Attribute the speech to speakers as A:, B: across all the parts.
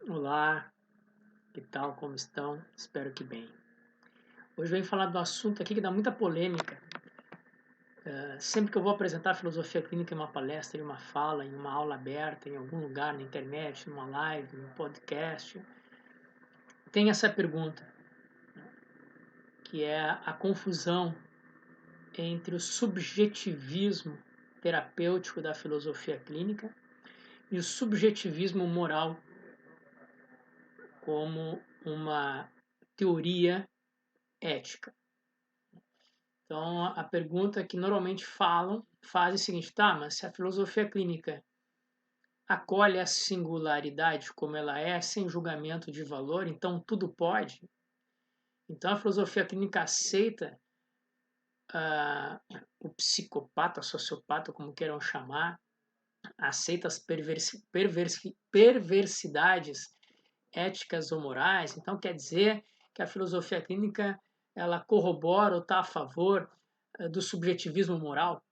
A: Olá, que tal? Como estão? Espero que bem. Hoje eu venho falar do assunto aqui que dá muita polêmica. Sempre que eu vou apresentar a filosofia clínica em uma palestra, em uma fala, em uma aula aberta, em algum lugar, na internet, numa live, num podcast, tem essa pergunta, que é a confusão entre o subjetivismo terapêutico da filosofia clínica e o subjetivismo moral como uma teoria ética. Então, a pergunta que normalmente faz é a seguinte: tá, mas se a filosofia clínica acolhe a singularidade como ela é, sem julgamento de valor, então tudo pode? Então, a filosofia clínica aceita o psicopata, sociopata, como queiram chamar, aceita as perversidades éticas ou morais? Então, quer dizer que a filosofia clínica ela corrobora ou está a favor do subjetivismo moral?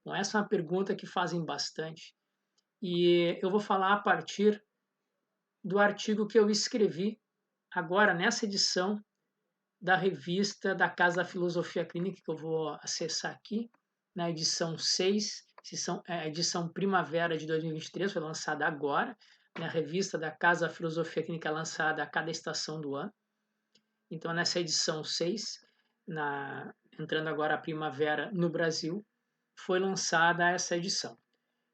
A: Bom, essa é uma pergunta que fazem bastante. E eu vou falar a partir do artigo que eu escrevi agora nessa edição da revista da Casa da Filosofia Clínica, que eu vou acessar aqui, na edição 6, a edição primavera de 2023, foi lançada agora, na revista da Casa da Filosofia Clínica, lançada a cada estação do ano. Então, nessa edição 6, entrando agora a primavera no Brasil, foi lançada essa edição.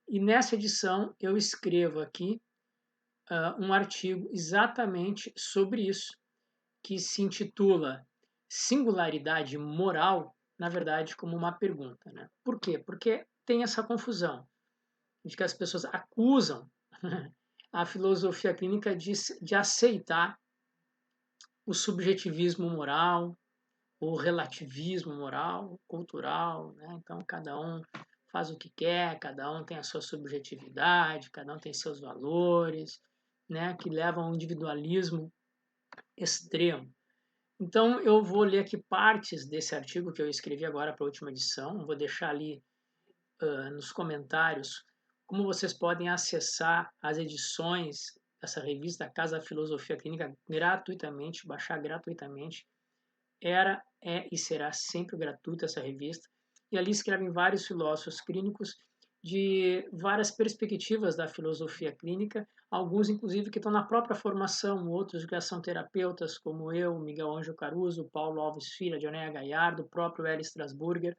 A: E nessa edição eu escrevo aqui um artigo exatamente sobre isso, que se intitula Singularidade Moral, na verdade, como uma pergunta. Né? Por quê? Porque tem essa confusão de que as pessoas acusam a filosofia clínica de aceitar o subjetivismo moral, o relativismo moral, cultural. Né? Então, cada um faz o que quer, cada um tem a sua subjetividade, cada um tem seus valores, né, que levam ao individualismo extremo. Então, eu vou ler aqui partes desse artigo que eu escrevi agora para a última edição, vou deixar ali nos comentários como vocês podem acessar as edições dessa revista Casa da Filosofia Clínica gratuitamente, baixar gratuitamente. É e será sempre gratuita essa revista. E ali escrevem vários filósofos clínicos de várias perspectivas da filosofia clínica, alguns inclusive que estão na própria formação, outros que são terapeutas, como eu, Miguel Ângelo Caruso, Paulo Alves Filho, Dionéia Galhardo, o próprio Eli Strasburger,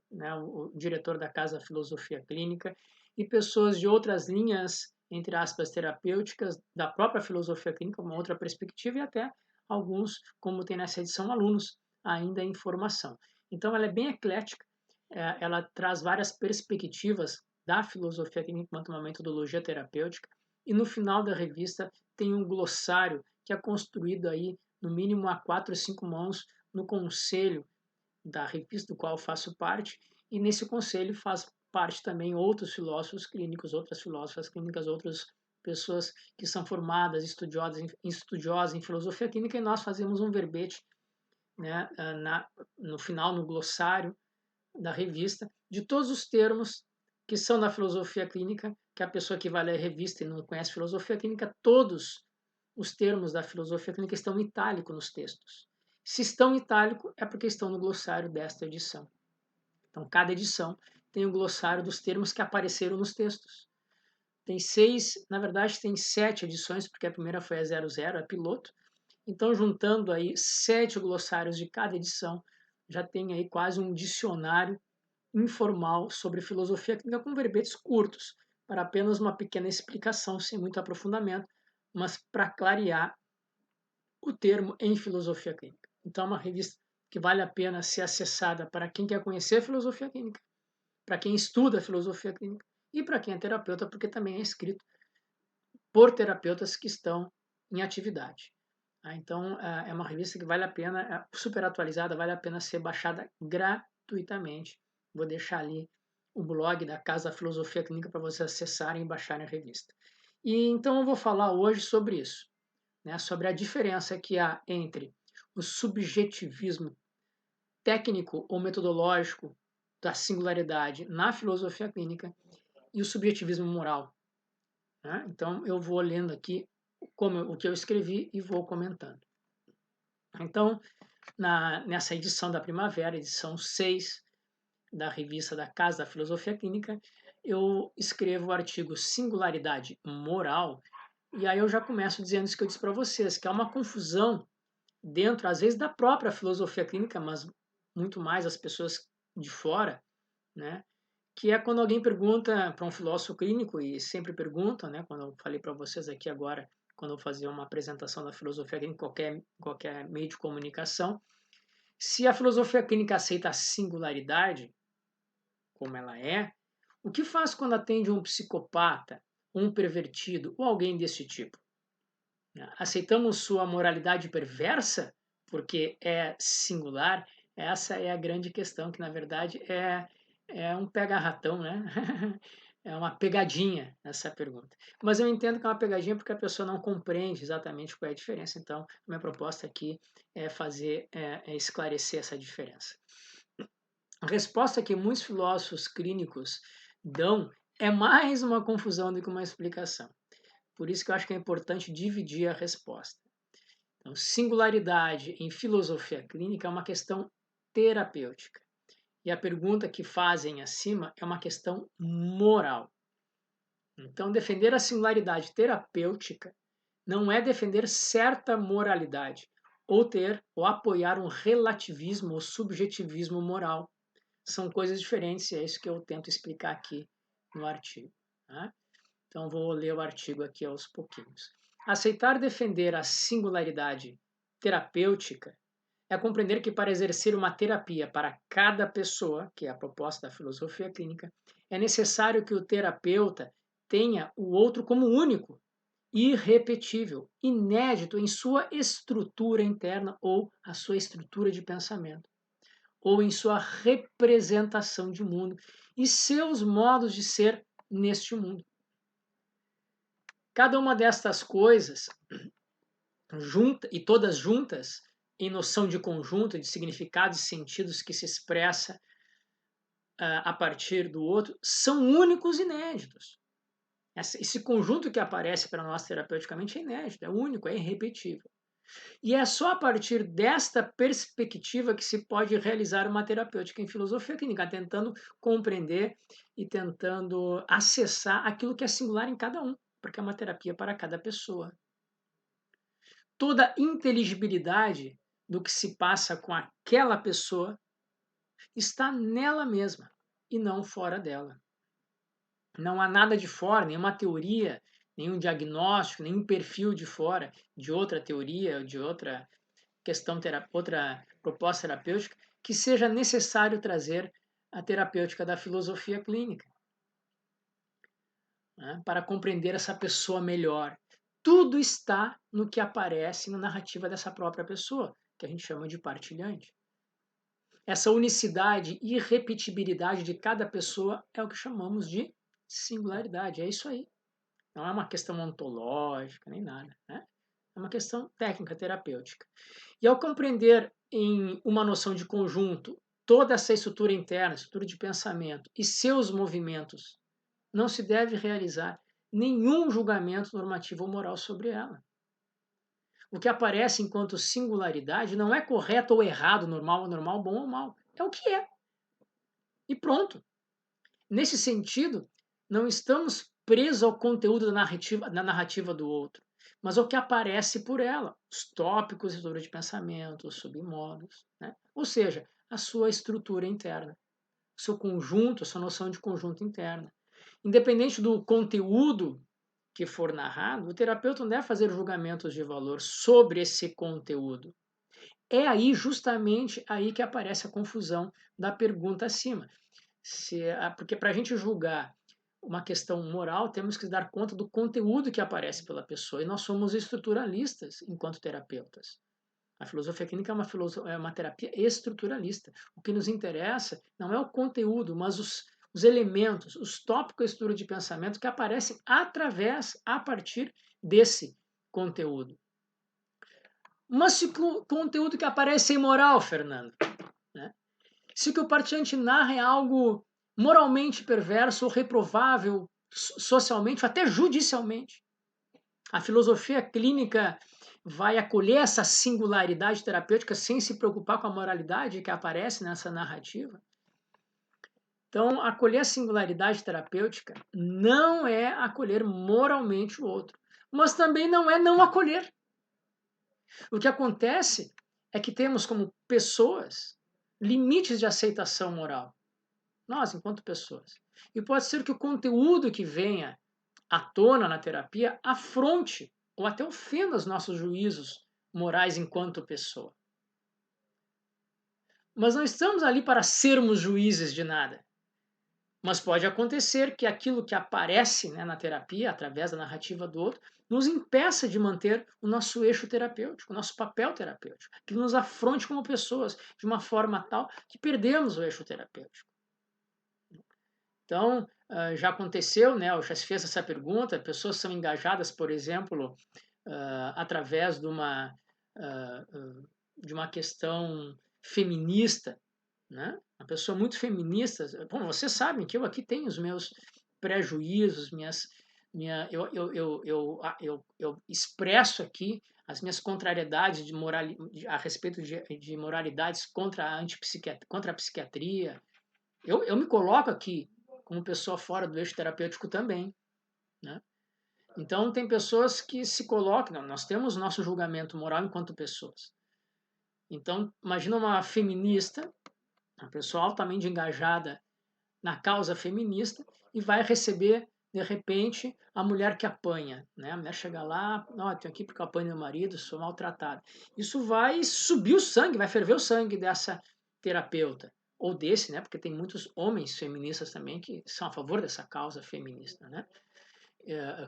A: né, o diretor da Casa Filosofia Clínica, e pessoas de outras linhas, entre aspas, terapêuticas, da própria filosofia clínica, uma outra perspectiva, e até alguns, como tem nessa edição, alunos ainda em formação. Então, ela é bem eclética, ela traz várias perspectivas da filosofia clínica enquanto uma metodologia terapêutica, e no final da revista tem um glossário que é construído aí, no mínimo a 4 ou 5 mãos, no conselho da revista do qual faço parte, e nesse conselho faz parte também outros filósofos clínicos, outras filósofas clínicas, outras pessoas que são formadas, estudiosas em filosofia clínica, e nós fazemos um verbete, né, no final, no glossário da revista, de todos os termos que são da filosofia clínica, que a pessoa que vai ler a revista e não conhece filosofia clínica, todos os termos da filosofia clínica estão em itálico nos textos. Se estão em itálico, é porque estão no glossário desta edição. Então, cada edição tem o glossário dos termos que apareceram nos textos. Tem 6, na verdade, tem 7 edições, porque a primeira foi a 00, a piloto. Então, juntando aí 7 glossários de cada edição, já tem aí quase um dicionário informal sobre filosofia clínica com verbetes curtos, para apenas uma pequena explicação, sem muito aprofundamento, mas para clarear o termo em filosofia clínica. Então, é uma revista que vale a pena ser acessada para quem quer conhecer a filosofia clínica, para quem estuda a filosofia clínica e para quem é terapeuta, porque também é escrito por terapeutas que estão em atividade. Então, é uma revista que vale a pena, é super atualizada, vale a pena ser baixada gratuitamente. Vou deixar ali o blog da Casa da Filosofia Clínica para vocês acessarem e baixarem a revista. E então eu vou falar hoje sobre isso, né, sobre a diferença que há entre o subjetivismo técnico ou metodológico da singularidade na filosofia clínica e o subjetivismo moral. Né? Então, eu vou lendo aqui o que eu escrevi e vou comentando. Então, nessa edição da primavera, edição 6 da revista da Casa da Filosofia Clínica, eu escrevo o artigo Singularidade Moral, e aí eu já começo dizendo isso que eu disse para vocês, que há uma confusão dentro, às vezes, da própria filosofia clínica, mas muito mais as pessoas de fora, né? Que é quando alguém pergunta para um filósofo clínico, e sempre perguntam, né? Quando eu falei para vocês aqui agora, quando eu fazia uma apresentação da filosofia clínica em qualquer meio de comunicação, se a filosofia clínica aceita a singularidade, como ela é, o que faz quando atende um psicopata, um pervertido ou alguém desse tipo? Aceitamos sua moralidade perversa porque é singular? Essa é a grande questão, que na verdade é um pega-ratão, né? É uma pegadinha essa pergunta. Mas eu entendo que é uma pegadinha porque a pessoa não compreende exatamente qual é a diferença. Então, minha proposta aqui é esclarecer essa diferença. A resposta que muitos filósofos clínicos dão é mais uma confusão do que uma explicação. Por isso que eu acho que é importante dividir a resposta. Então, singularidade em filosofia clínica é uma questão terapêutica. E a pergunta que fazem acima é uma questão moral. Então, defender a singularidade terapêutica não é defender certa moralidade, ou apoiar um relativismo ou subjetivismo moral. São coisas diferentes e é isso que eu tento explicar aqui no artigo. Tá? Então, vou ler o artigo aqui aos pouquinhos. Aceitar defender a singularidade terapêutica é compreender que para exercer uma terapia para cada pessoa, que é a proposta da filosofia clínica, é necessário que o terapeuta tenha o outro como único, irrepetível, inédito em sua estrutura interna ou a sua estrutura de pensamento, ou em sua representação de mundo e seus modos de ser neste mundo. Cada uma destas coisas, todas juntas, em noção de conjunto, de significados e sentidos que se expressa a partir do outro, são únicos e inéditos. Esse conjunto que aparece para nós terapeuticamente é inédito, é único, é irrepetível. E é só a partir desta perspectiva que se pode realizar uma terapêutica em filosofia clínica, tentando compreender e tentando acessar aquilo que é singular em cada um, porque é uma terapia para cada pessoa. Toda inteligibilidade do que se passa com aquela pessoa está nela mesma e não fora dela. Não há nada de fora, nenhuma teoria, nenhum diagnóstico, nenhum perfil de fora de outra teoria, de outra outra proposta terapêutica que seja necessário trazer a terapêutica da filosofia clínica, né, para compreender essa pessoa melhor. Tudo está no que aparece na narrativa dessa própria pessoa, que a gente chama de partilhante. Essa unicidade e irrepetibilidade de cada pessoa é o que chamamos de singularidade. É isso aí. Não é uma questão ontológica nem nada, né? É uma questão técnica, terapêutica. E ao compreender em uma noção de conjunto toda essa estrutura interna, estrutura de pensamento e seus movimentos, não se deve realizar nenhum julgamento normativo ou moral sobre ela. O que aparece enquanto singularidade não é correto ou errado, normal ou normal, bom ou mal. É o que é. E pronto. Nesse sentido, não estamos presos ao conteúdo da narrativa do outro, mas ao que aparece por ela, os tópicos, estrutura de pensamento, os submodos, né? Ou seja, a sua estrutura interna, o seu conjunto, a sua noção de conjunto interna. Independente do conteúdo que for narrado, o terapeuta não deve fazer julgamentos de valor sobre esse conteúdo. É aí, justamente aí, que aparece a confusão da pergunta acima. Porque para a gente julgar uma questão moral, temos que dar conta do conteúdo que aparece pela pessoa, e nós somos estruturalistas enquanto terapeutas. A filosofia clínica é uma terapia estruturalista. O que nos interessa não é o conteúdo, mas os elementos, os tópicos, a estrutura de pensamento que aparecem a partir desse conteúdo. Mas se o conteúdo que aparece é imoral, Fernando, né? Se o que o partilhante narra é algo moralmente perverso ou reprovável socialmente ou até judicialmente, A filosofia clínica vai acolher essa singularidade terapêutica sem se preocupar com a moralidade que aparece nessa narrativa? Então, acolher a singularidade terapêutica não é acolher moralmente o outro, mas também não é não acolher. O que acontece é que temos como pessoas limites de aceitação moral, nós enquanto pessoas. E pode ser que o conteúdo que venha à tona na terapia afronte ou até ofenda os nossos juízos morais enquanto pessoa. Mas não estamos ali para sermos juízes de nada. Mas pode acontecer que aquilo que aparece, né, na terapia, através da narrativa do outro, nos impeça de manter o nosso eixo terapêutico, o nosso papel terapêutico, que nos afronte como pessoas de uma forma tal que perdemos o eixo terapêutico. Então, já aconteceu, né, eu já se fez essa pergunta, pessoas são engajadas, por exemplo, através de uma questão feminista, né? Uma pessoa muito feminista. Bom, vocês sabem que eu aqui tenho os meus prejuízos, eu expresso aqui as minhas contrariedades a respeito de moralidades contra a psiquiatria. Eu me coloco aqui como pessoa fora do eixo terapêutico também, né? Então, tem pessoas que se colocam, nós temos nosso julgamento moral enquanto pessoas. Então, imagina uma feminista, uma pessoa altamente engajada na causa feminista e vai receber, de repente, a mulher que apanha, né? A mulher chega lá, não, eu tenho aqui porque eu apanho meu marido, sou maltratada. Isso vai subir o sangue, vai ferver o sangue dessa terapeuta, ou desse, né? Porque tem muitos homens feministas também que são a favor dessa causa feminista, né?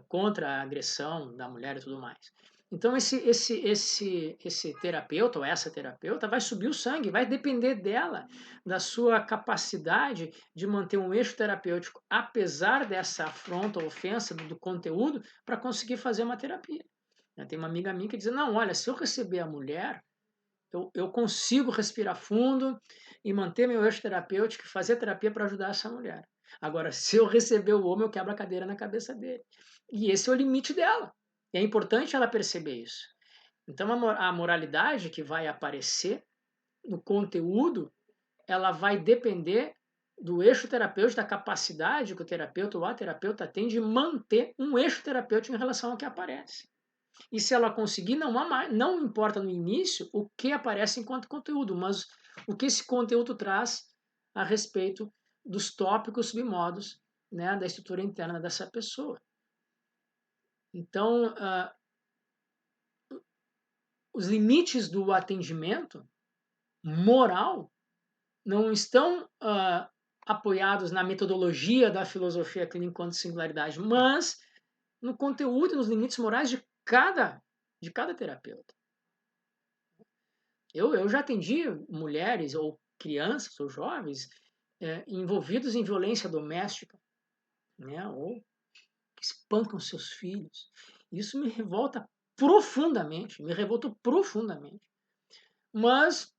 A: Contra a agressão da mulher e tudo mais. Então esse terapeuta ou essa terapeuta vai subir o sangue, vai depender dela, da sua capacidade de manter um eixo terapêutico, apesar dessa afronta ou ofensa do conteúdo, para conseguir fazer uma terapia. Tem uma amiga minha que diz, não, olha, se eu receber a mulher, eu consigo respirar fundo e manter meu eixo terapêutico e fazer terapia para ajudar essa mulher. Agora, se eu receber o homem, eu quebro a cadeira na cabeça dele. E esse é o limite dela. E é importante ela perceber isso. Então, a moralidade que vai aparecer no conteúdo, ela vai depender do eixo terapêutico, da capacidade que o terapeuta ou a terapeuta tem de manter um eixo terapêutico em relação ao que aparece. E se ela conseguir, não importa no início o que aparece enquanto conteúdo, mas o que esse conteúdo traz a respeito dos tópicos submodos, né, da estrutura interna dessa pessoa. Então, os limites do atendimento moral não estão apoiados na metodologia da filosofia clínica enquanto singularidade, mas no conteúdo e nos limites morais de cada terapeuta. Eu já atendi mulheres ou crianças ou jovens envolvidos em violência doméstica, né, ou que espancam seus filhos. Isso me revolta profundamente, me revoltou profundamente. Mas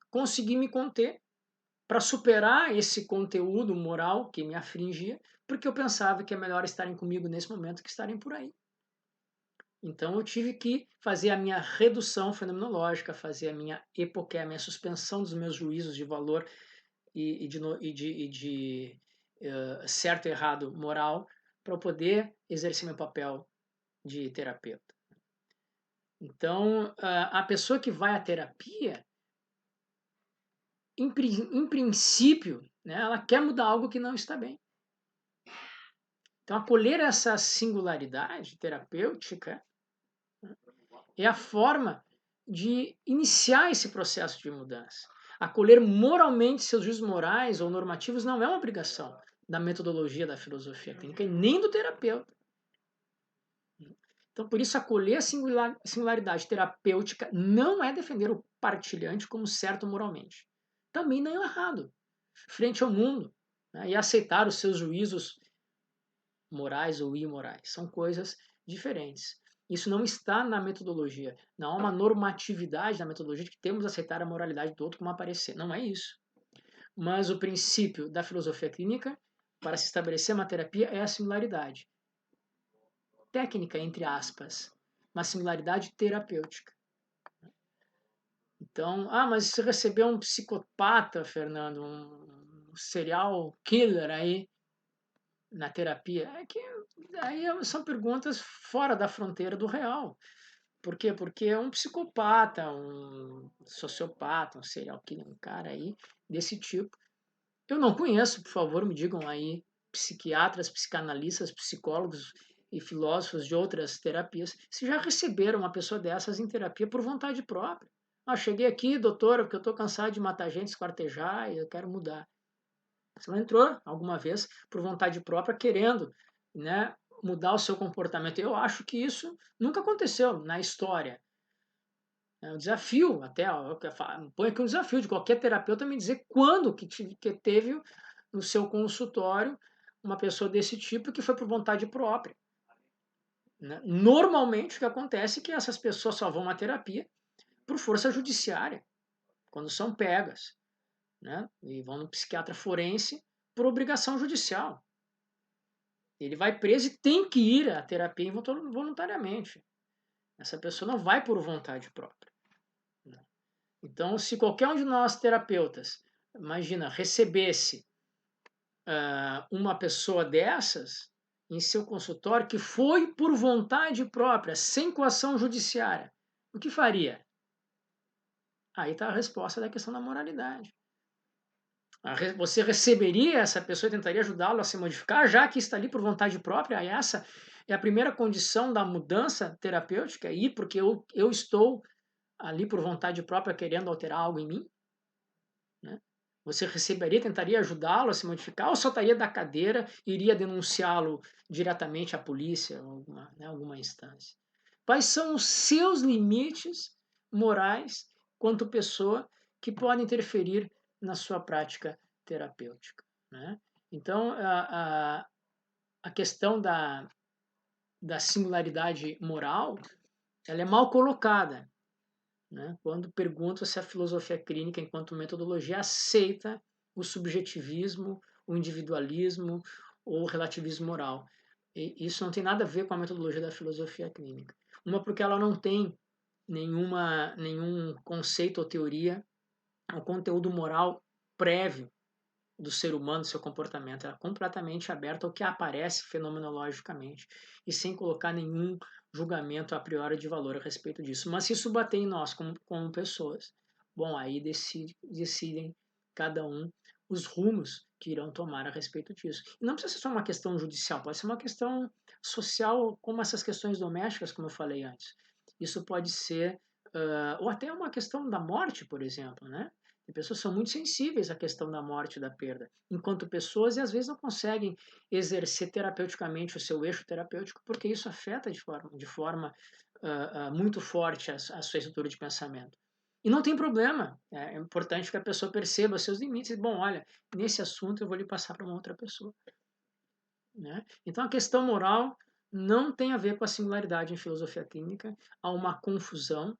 A: consegui me conter para superar esse conteúdo moral que me afligia, porque eu pensava que é melhor estarem comigo nesse momento que estarem por aí. Então eu tive que fazer a minha redução fenomenológica, fazer a minha epoqué, a minha suspensão dos meus juízos de valor e de certo e errado moral, para eu poder exercer meu papel de terapeuta. Então, a pessoa que vai à terapia, em princípio, né, ela quer mudar algo que não está bem. Então, acolher essa singularidade terapêutica, né, é a forma de iniciar esse processo de mudança. Acolher moralmente seus juízos morais ou normativos não é uma obrigação da metodologia da filosofia clínica e nem do terapeuta. Então, por isso, acolher a singularidade terapêutica não é defender o partilhante como certo moralmente. Também não é errado, frente ao mundo, né, e aceitar os seus juízos morais ou imorais. São coisas diferentes. Isso não está na metodologia. Não há uma normatividade na metodologia de que temos que aceitar a moralidade do outro como aparecer. Não é isso. Mas o princípio da filosofia clínica, para se estabelecer uma terapia, é a similaridade. Técnica, entre aspas, uma singularidade terapêutica. Então, mas você recebeu um psicopata, Fernando, um serial killer aí na terapia. É que aí são perguntas fora da fronteira do real. Por quê? Porque é um psicopata, um sociopata, um serial killer, um cara aí desse tipo. Eu não conheço, por favor, me digam aí, psiquiatras, psicanalistas, psicólogos e filósofos de outras terapias, se já receberam uma pessoa dessas em terapia por vontade própria. Cheguei aqui, doutora, porque eu estou cansado de matar gente, esquartejar e eu quero mudar. Você não entrou alguma vez por vontade própria querendo, né, mudar o seu comportamento. Eu acho que isso nunca aconteceu na história. É um desafio, até, põe aqui um desafio de qualquer terapeuta me dizer quando que teve no seu consultório uma pessoa desse tipo que foi por vontade própria. Né? Normalmente o que acontece é que essas pessoas só vão à terapia por força judiciária, quando são pegas, né? E vão no psiquiatra forense por obrigação judicial. Ele vai preso e tem que ir à terapia voluntariamente. Essa pessoa não vai por vontade própria. Né? Então, se qualquer um de nós terapeutas, imagina, recebesse uma pessoa dessas em seu consultório que foi por vontade própria, sem coação judiciária, o que faria? Aí está a resposta da questão da moralidade. Você receberia essa pessoa e tentaria ajudá-lo a se modificar, já que está ali por vontade própria? Essa é a primeira condição da mudança terapêutica, ir porque eu estou ali por vontade própria querendo alterar algo em mim? Né? Você receberia, tentaria ajudá-lo a se modificar ou só estaria da cadeira e iria denunciá-lo diretamente à polícia ou alguma instância? Quais são os seus limites morais quanto pessoa que podem interferir na sua prática terapêutica? Né? Então, a questão da singularidade moral ela é mal colocada, né? Quando pergunto se a filosofia clínica, enquanto metodologia, aceita o subjetivismo, o individualismo ou o relativismo moral. E isso não tem nada a ver com a metodologia da filosofia clínica. Uma, porque ela não tem nenhum conceito ou teoria, um conteúdo moral prévio do ser humano, do seu comportamento. Ela é completamente aberta ao que aparece fenomenologicamente e sem colocar nenhum julgamento a priori de valor a respeito disso. Mas se isso bater em nós como pessoas, bom, aí decidem cada um os rumos que irão tomar a respeito disso. E não precisa ser só uma questão judicial, pode ser uma questão social, como essas questões domésticas, como eu falei antes. Isso pode ser, ou até uma questão da morte, por exemplo, né? As pessoas são muito sensíveis à questão da morte e da perda, enquanto pessoas, e às vezes não conseguem exercer terapeuticamente o seu eixo terapêutico, porque isso afeta de forma muito forte a sua estrutura de pensamento. E não tem problema, é importante que a pessoa perceba seus limites. Bom, olha, nesse assunto eu vou lhe passar para uma outra pessoa. Né? Então a questão moral não tem a ver com a singularidade em filosofia clínica, há uma confusão.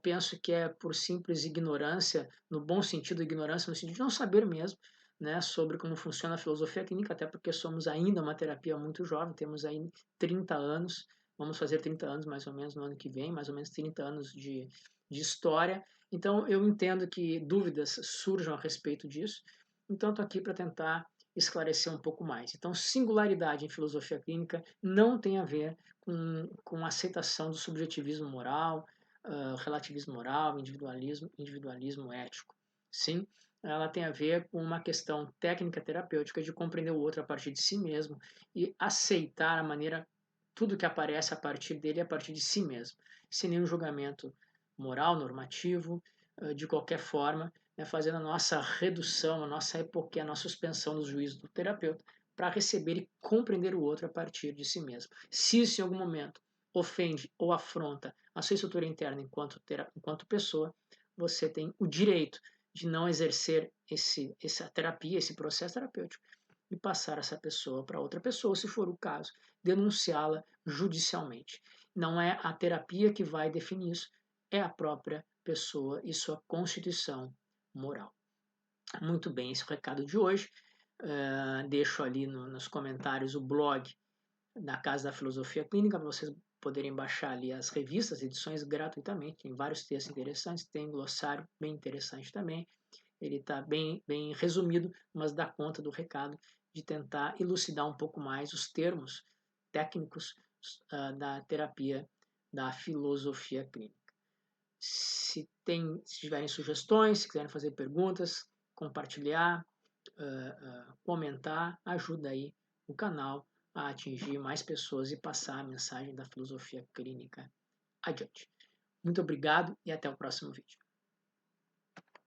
A: Penso que é por simples ignorância, no bom sentido, ignorância no sentido de não saber mesmo, né, sobre como funciona a filosofia clínica, até porque somos ainda uma terapia muito jovem, temos aí 30 anos, vamos fazer 30 anos mais ou menos no ano que vem, mais ou menos 30 anos de história. Então eu entendo que dúvidas surjam a respeito disso, então estou aqui para tentar esclarecer um pouco mais. Então, singularidade em filosofia clínica não tem a ver com aceitação do subjetivismo moral, relativismo moral, individualismo ético. Sim, ela tem a ver com uma questão técnica terapêutica de compreender o outro a partir de si mesmo e aceitar a maneira, tudo que aparece a partir dele a partir de si mesmo, sem nenhum julgamento moral, normativo, de qualquer forma, né, fazendo a nossa redução, a nossa epoquia, a nossa suspensão dos juízos do terapeuta para receber e compreender o outro a partir de si mesmo. Se isso em algum momento ofende ou afronta a sua estrutura interna enquanto pessoa, você tem o direito de não exercer essa terapia, esse processo terapêutico e passar essa pessoa para outra pessoa, se for o caso, denunciá-la judicialmente. Não é a terapia que vai definir isso, é a própria pessoa e sua constituição moral. Muito bem, esse é o recado de hoje. Deixo ali nos comentários o blog da Casa da Filosofia Clínica para vocês poderem baixar ali as revistas, edições gratuitamente, tem vários textos interessantes, tem um glossário bem interessante também, ele está bem resumido, mas dá conta do recado de tentar elucidar um pouco mais os termos técnicos da terapia da filosofia clínica. Se tiverem sugestões, se quiserem fazer perguntas, compartilhar, comentar, ajuda aí o canal a atingir mais pessoas e passar a mensagem da filosofia clínica adiante. Muito obrigado e até o próximo vídeo.